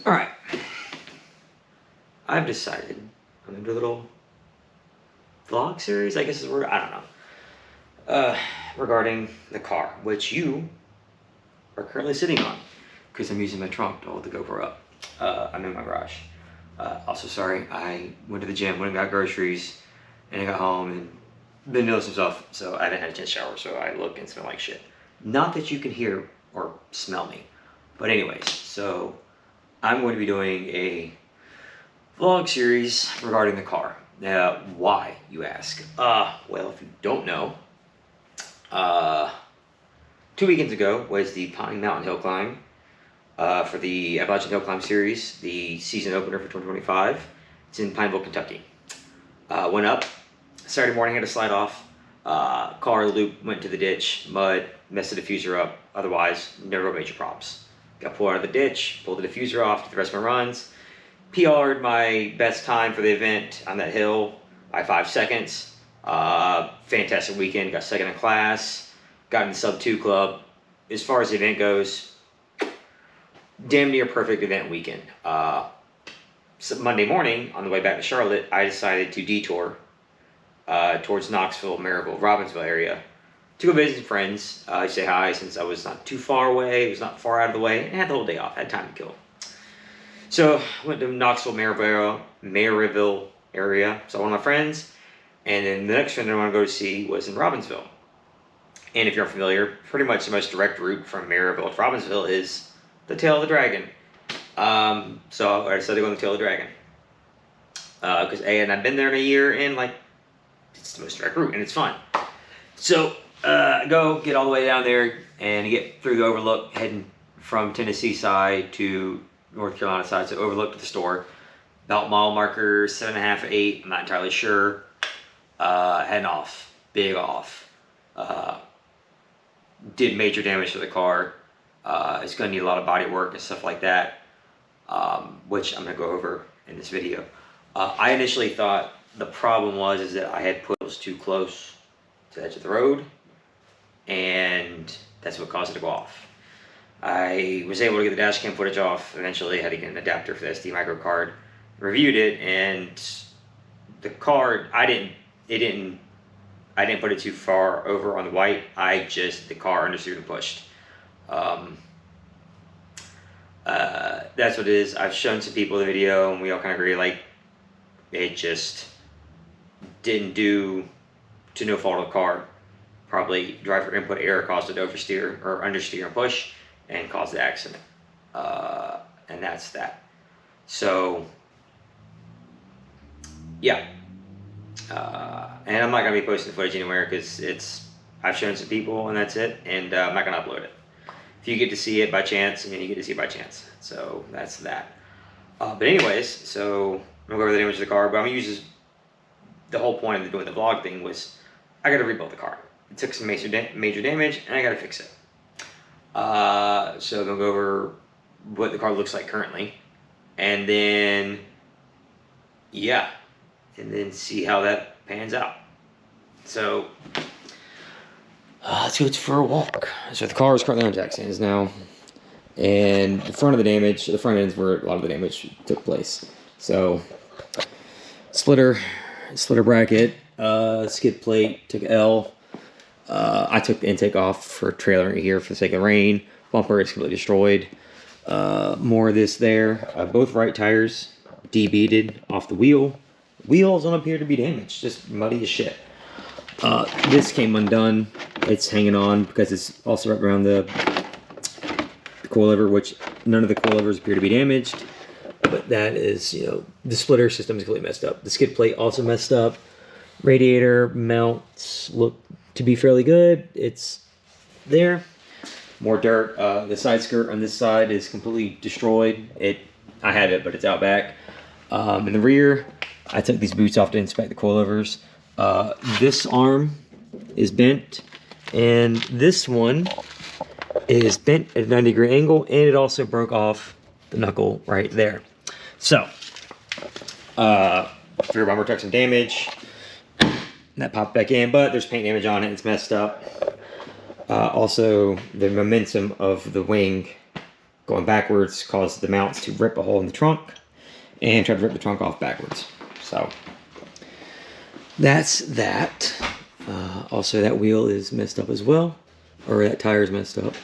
Alright. I've decided I'm gonna do a little vlog series, I guess is the word, I don't know. Regarding the car, which you are currently sitting on, because I'm using my trunk to hold the GoPro up. I'm in my garage. Also, sorry, I went to the gym, went and got groceries, and I got home and been doing some stuff, so I haven't had a chance to shower, so I look and smell like shit. Not that you can hear or smell me, but anyways, so I'm going to be doing a vlog series regarding the car. Now, why, you ask? Well, if you don't know, 2 weekends ago was the Pine Mountain Hillclimb for the Appalachian Hillclimb Series, the season opener for 2025. It's in Pineville, Kentucky. Went up. Saturday morning, had to slide off. Car loop went to the ditch, mud, messed the diffuser up. Otherwise, no real major problems. Got pulled out of the ditch, pulled the diffuser off, did the rest of my runs. PR'd my best time for the event on that hill by 5 seconds. Fantastic weekend, got second in class, got in the sub 2 club. As far as the event goes, damn near perfect event weekend. So Monday morning, on the way back to Charlotte, I decided to detour towards Knoxville, Maryville, Robbinsville area to go visit some friends, say hi since I was not too far away, it was not far out of the way, and had the whole day off, had time to kill. So went to Knoxville, Maryville area, saw one of my friends, and then the next friend I want to go to see was in Robbinsville. And if you're unfamiliar, pretty much the most direct route from Maryville to Robbinsville is the Tail of the Dragon. So I decided to go on the Tail of the Dragon. Because A, and I've been there in a year, and like, it's the most direct route, and it's fun. So go get all the way down there and get through the overlook, heading from Tennessee side to North Carolina side, so overlook to the store. About mile marker 7.5, 8, I'm not entirely sure. Heading off, big off. Did major damage to the car. It's going to need a lot of body work and stuff like that, which I'm going to go over in this video. I initially thought the problem was that I had put those too close to the edge of the road, and that's what caused it to go off. I was able to get the dash cam footage off. Eventually, I had to get an adapter for the SD micro card. Reviewed it, and the card, I didn't put it too far over on the white. The car understeered and pushed. That's what it is. I've shown some people the video, and we all kind of agree, like, it just didn't do to no fault of the car. Probably driver input error caused it to oversteer or understeer and push and caused the accident. And that's that. So, yeah. And I'm not going to be posting the footage anywhere because I've shown some people and that's it. And I'm not going to upload it. If you get to see it by chance, you get to see it by chance. So that's that. But anyways, so I'm going to go over the damage of the car. But I'm going to use the whole point of doing the vlog thing was I got to rebuild the car. It took some major damage and I got to fix it. So I'm going to go over what the car looks like currently. And then, yeah. And then see how that pans out. So, let's go for a walk. So the car is currently on jack stands now. And the front end is where a lot of the damage took place. So, splitter bracket, skid plate, took L. I took the intake off for trailering it here for the sake of rain. Bumper is completely destroyed. More of this there. Both right tires debeaded off the wheel. Wheels don't appear to be damaged, just muddy as shit. This came undone. It's hanging on because it's also wrapped around the coilover, which none of the coilovers appear to be damaged. But that is, the splitter system is completely messed up. The skid plate also messed up. Radiator mounts look to be fairly good. It's there. More dirt. The side skirt on this side is completely destroyed. I have it, but it's out back. In the rear, I took these boots off to inspect the coilovers. This arm is bent, and this one is bent at a 90-degree angle, and it also broke off the knuckle right there. So, rear bumper took some damage. That popped back in, but there's paint damage on it. It's messed up. Also, the momentum of the wing going backwards caused the mounts to rip a hole in the trunk and tried to rip the trunk off backwards. So that's that. Also, that wheel is messed up as well, or that tire is messed up.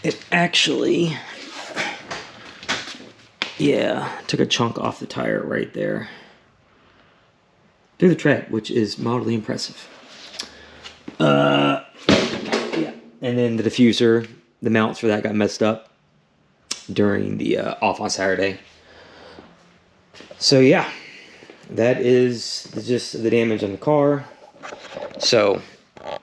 It actually, yeah, took a chunk off the tire right there through the tread, which is mildly impressive. Yeah, and then the diffuser, the mounts for that got messed up during the off on Saturday. So yeah, that is just the damage on the car. So I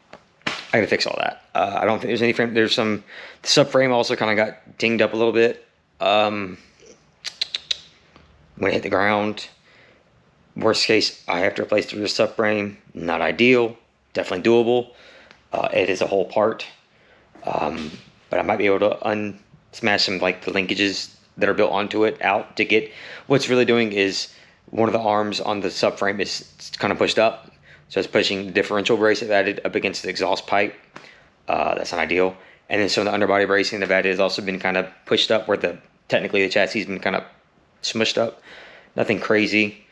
gotta fix all that. I don't think there's any frame. There's some, the subframe also kind of got dinged up a little bit when it hit the ground. Worst case, I have to replace the subframe. Not ideal, definitely doable. It is a whole part, but I might be able to smash some like the linkages that are built onto it out to get. What's really doing is one of the arms on the subframe is kind of pushed up, so it's pushing the differential brace I've added up against the exhaust pipe. That's not ideal. And then some of the underbody bracing that I've added has also been kind of pushed up, where technically the chassis has been kind of smushed up. Nothing crazy.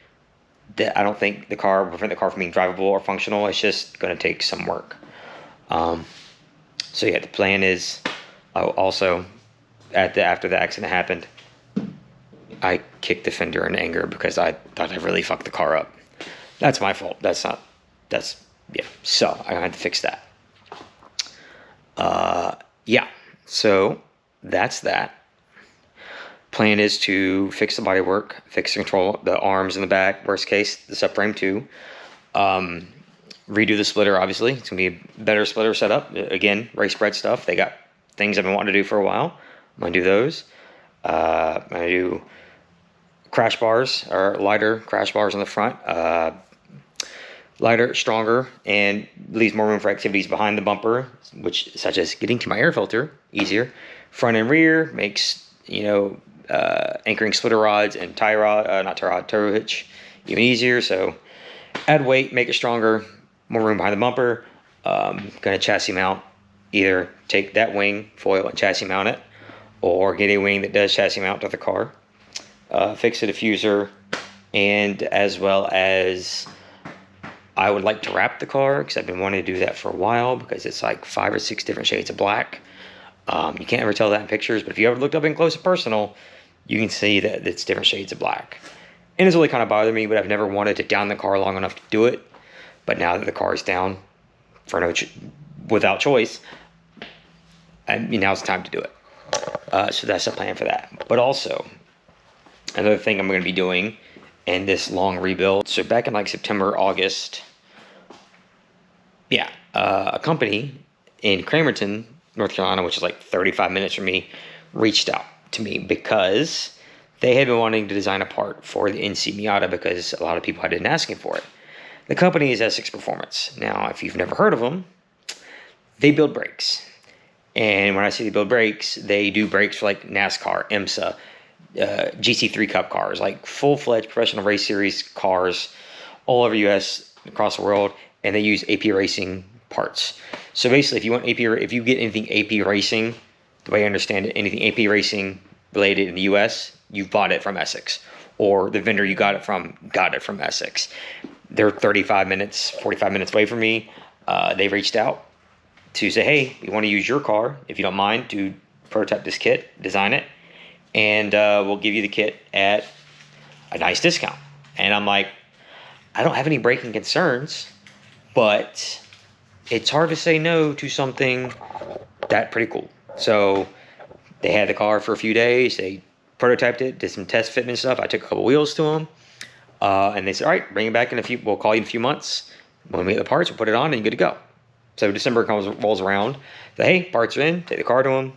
I don't think the car will prevent the car from being drivable or functional. It's just going to take some work. So yeah, the plan is also after the accident happened, I kicked the fender in anger because I thought I really fucked the car up. That's my fault. Yeah. So I had to fix that. Yeah. So that's that. Plan is to fix the bodywork, fix the control, the arms in the back, worst case, the subframe too. Redo the splitter, obviously. It's going to be a better splitter setup. Again, race bred stuff. They got things I've been wanting to do for a while. I'm going to do those. I'm going to do crash bars, or lighter crash bars on the front. Lighter, stronger, and leaves more room for activities behind the bumper, such as getting to my air filter easier. Front and rear makes, anchoring splitter rods and tow hitch even easier. So add weight, make it stronger, more room behind the bumper. Gonna chassis mount, either take that wing foil and chassis mount it, or get a wing that does chassis mount to the car. Fix the diffuser, and as well as I would like to wrap the car, because I've been wanting to do that for a while, because it's like 5 or 6 different shades of black. You can't ever tell that in pictures, but if you ever looked up in close and personal, you can see that it's different shades of black. And it's really kind of bothered me, but I've never wanted to down the car long enough to do it. But now that the car is down without choice, now's the time to do it. So that's the plan for that. But also, another thing I'm going to be doing in this long rebuild. So back in like September, August, a company in Cramerton, North Carolina, which is like 35 minutes from me, reached out to me because they had been wanting to design a part for the NC Miata, because a lot of people had been asking for it. The company is Essex Performance. Now, if you've never heard of them, they build brakes. And when I say they build brakes, they do brakes for like NASCAR, IMSA, GC3 Cup cars, like full-fledged professional race series cars all over US, across the world, and they use AP Racing parts. So basically, if you get anything AP Racing, the way I understand it, anything AP Racing related in the US, you've bought it from Essex, or the vendor you got it from Essex. They're 35 minutes, 45 minutes away from me. They reached out to say, hey, we want to use your car, if you don't mind, to prototype this kit, design it, and we'll give you the kit at a nice discount. And I'm like, I don't have any braking concerns, but it's hard to say no to something that pretty cool. So they had the car for a few days. They prototyped it, did some test fitment stuff. I took a couple wheels to them, and they said, all right, bring it back we'll call you in a few months. When we get the parts, we'll put it on and you're good to go. So December rolls around. So, hey, parts are in. Take the car to them,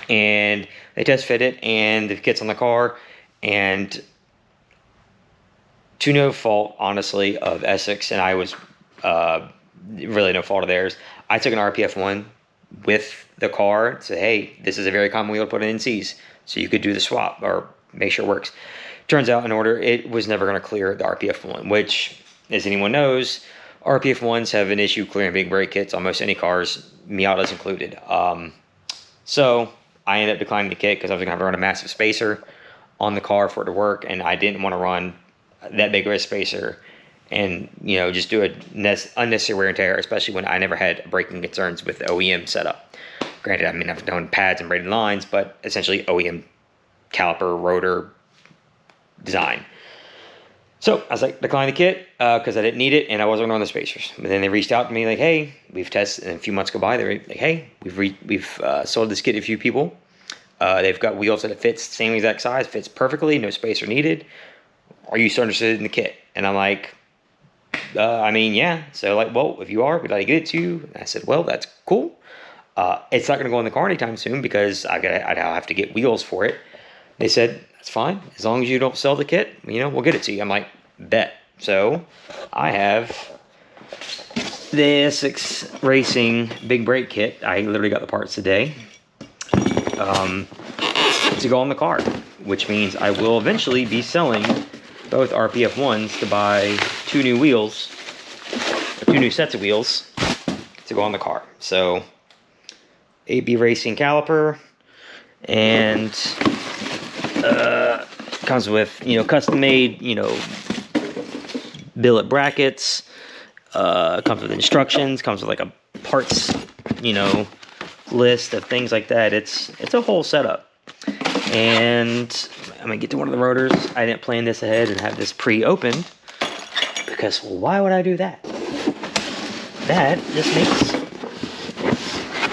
and they test fit it, and the kit's on the car. And to no fault, honestly, of Essex, and I was really no fault of theirs, I took an RPF1 with the car and said, hey, this is a very common wheel to put in NCs, so you could do the swap or make sure it works. Turns out, in order, it was never going to clear the RPF1, which, as anyone knows, RPF1s have an issue clearing big brake kits, almost any cars, Miatas included. So I ended up declining the kit because I was going to have to run a massive spacer on the car for it to work, and I didn't want to run that big of a spacer and, you know, just do a unnecessary wear and tear, especially when I never had braking concerns with the OEM setup. Granted, I mean, I've done pads and braided lines, but essentially OEM caliper, rotor design. So I was like, decline the kit because I didn't need it and I wasn't going to run the spacers. But then they reached out to me like, hey, we've tested, and a few months go by, they're like, hey, we've sold this kit to a few people. They've got wheels that it fits, same exact size, fits perfectly, no spacer needed. Are you still interested in the kit? And I'm like, I mean, yeah. So like, well, if you are, we'd like to get it to you. And I said, well, that's cool. It's not going to go in the car anytime soon because I'd have to get wheels for it. They said, that's fine. As long as you don't sell the kit, you know, we'll get it to you. I'm like, bet. So I have the Essex Racing big brake kit. I literally got the parts today to go on the car, which means I will eventually be selling both RPF ones to buy two new wheels, or two new sets of wheels to go on the car. So AB Racing caliper, and comes with, you know, custom made, you know, billet brackets, comes with instructions, comes with like a parts, you know, list of things like that. It's a whole setup. And I'm gonna get to one of the rotors. I didn't plan this ahead and have this pre-opened because, well, why would I do that? That just makes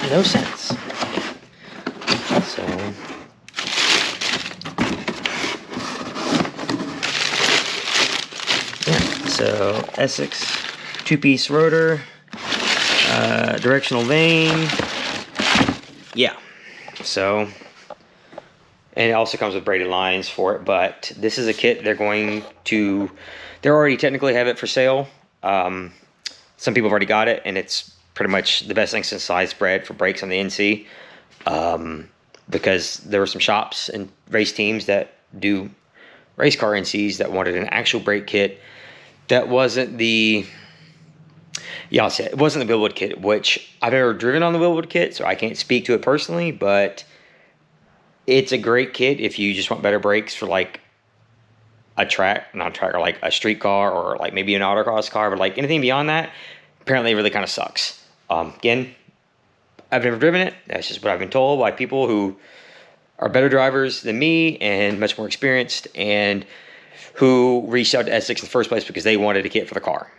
no sense. So yeah, so Essex two-piece rotor, directional vane. Yeah, so. And it also comes with braided lines for it, but this is a kit they already technically have it for sale. Some people have already got it, and it's pretty much the best thing since sliced bread for brakes on the NC. Because there were some shops and race teams that do race car NCs that wanted an actual brake kit that wasn't the... Yeah, I'll say it wasn't the Willwood kit, which I've never driven on the Willwood kit, so I can't speak to it personally, but... It's a great kit if you just want better brakes for like a or like a street car or like maybe an autocross car, but like anything beyond that, apparently it really kind of sucks. Again, I've never driven it. That's just what I've been told by people who are better drivers than me and much more experienced, and who reached out to Essex in the first place because they wanted a kit for the car,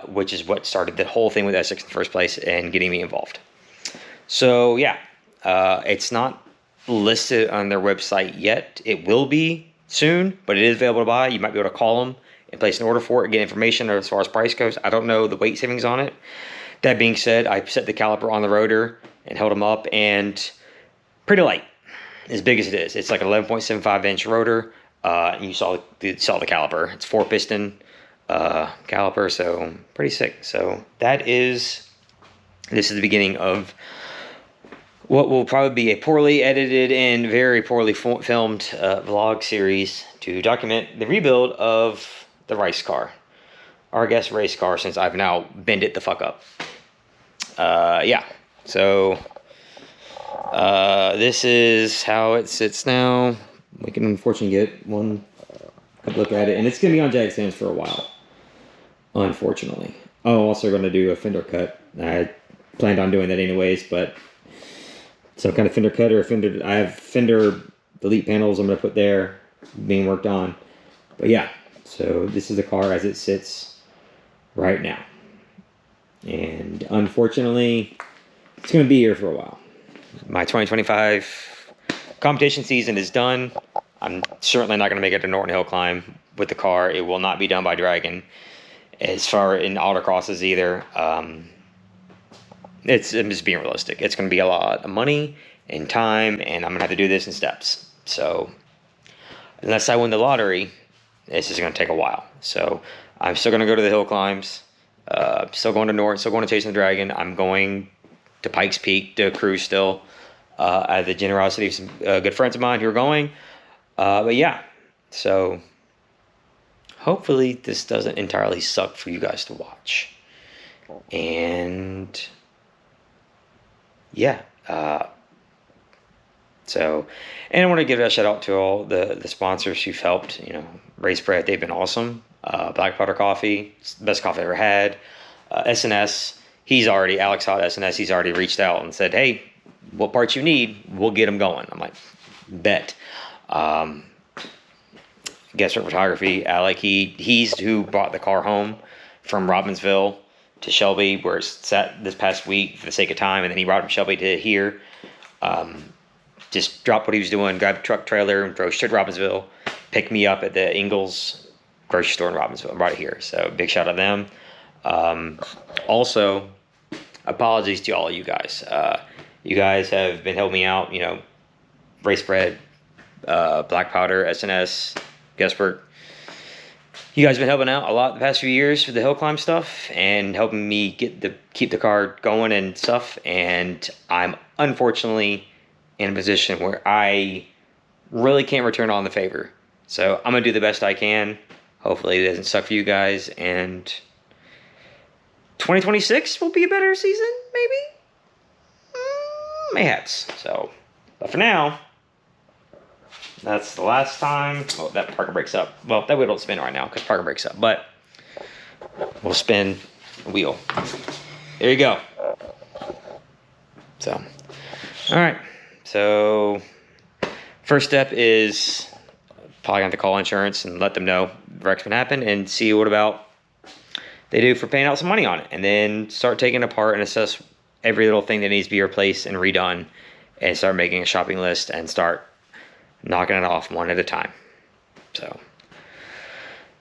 which is what started the whole thing with Essex in the first place and getting me involved. So yeah, it's not listed on their website yet. It will be soon, but it is available to buy. You might be able to call them and place an order for it and get information as far as price goes. I don't know the weight savings on it. That being said, I set the caliper on the rotor and held them up, and pretty light, as big as it is. It's like an 11.75 inch rotor, and you saw the caliper. It's 4-piston caliper, so pretty sick. So this is the beginning of what will probably be a poorly edited and very poorly filmed vlog series to document the rebuild of the race car. Or I guess race car, since I've now bent it the fuck up. Yeah, so this is how it sits now. We can unfortunately get one look at it, and it's going to be on jag stands for a while, unfortunately. Oh, I'm also going to do a fender cut. I planned on doing that anyways, but... some kind of fender cut or I have fender delete panels I'm going to put there being worked on. But yeah, so this is the car as it sits right now. And unfortunately, it's going to be here for a while. My 2025 competition season is done. I'm certainly not going to make it to Norton Hillclimb with the car. It will not be done by Dragon. As far in autocrosses either. I'm just being realistic. It's going to be a lot of money and time, and I'm going to have to do this in steps. So unless I win the lottery, this is going to take a while. So I'm still going to go to the hill climbs. Still going to Norton, still going to Chasing the Dragon. I'm going to Pikes Peak to cruise still. Out of the generosity of some good friends of mine who are going. But yeah, so hopefully this doesn't entirely suck for you guys to watch. And... yeah, So, and I want to give a shout out to all the sponsors who've helped. Race Bread, they've been awesome. Black Powder Coffee, it's the best coffee I ever had. SNS, Alex Hot SNS, he's already reached out and said, hey, what parts you need, we'll get them going. I'm like, bet. Guest Photography, Alec, he's who brought the car home from Robbinsville to Shelby, where it's sat this past week for the sake of time, and then he brought him Shelby to here. Just dropped what he was doing, grabbed a truck trailer and drove straight to Robbinsville, picked me up at the Ingalls grocery store in Robbinsville and brought it here. So big shout out to them. Also, apologies to all of you guys. You guys have been helping me out, Race Bread, Black Powder, SNS, Guesswork. You guys have been helping out a lot the past few years with the hill climb stuff and helping me keep the car going and stuff. And I'm unfortunately in a position where I really can't return on the favor. So I'm gonna do the best I can. Hopefully it doesn't suck for you guys, and 2026 will be a better season, maybe? Mayhaps. So, but for now, that's the last time. Oh, that parker breaks up. Well, that wheel don't spin right now because parker breaks up, but we'll spin a wheel. There you go. So, all right. So, first step is probably going to call insurance and let them know the wreck's been happened and see what about they do for paying out some money on it, and then start taking it apart and assess every little thing that needs to be replaced and redone, and start making a shopping list and start knocking it off one at a time. So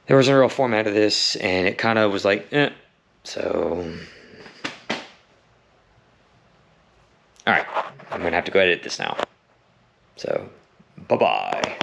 there wasn't a real format of this, and it kind of was like, So, all right, I'm gonna have to go edit this now. So, bye-bye.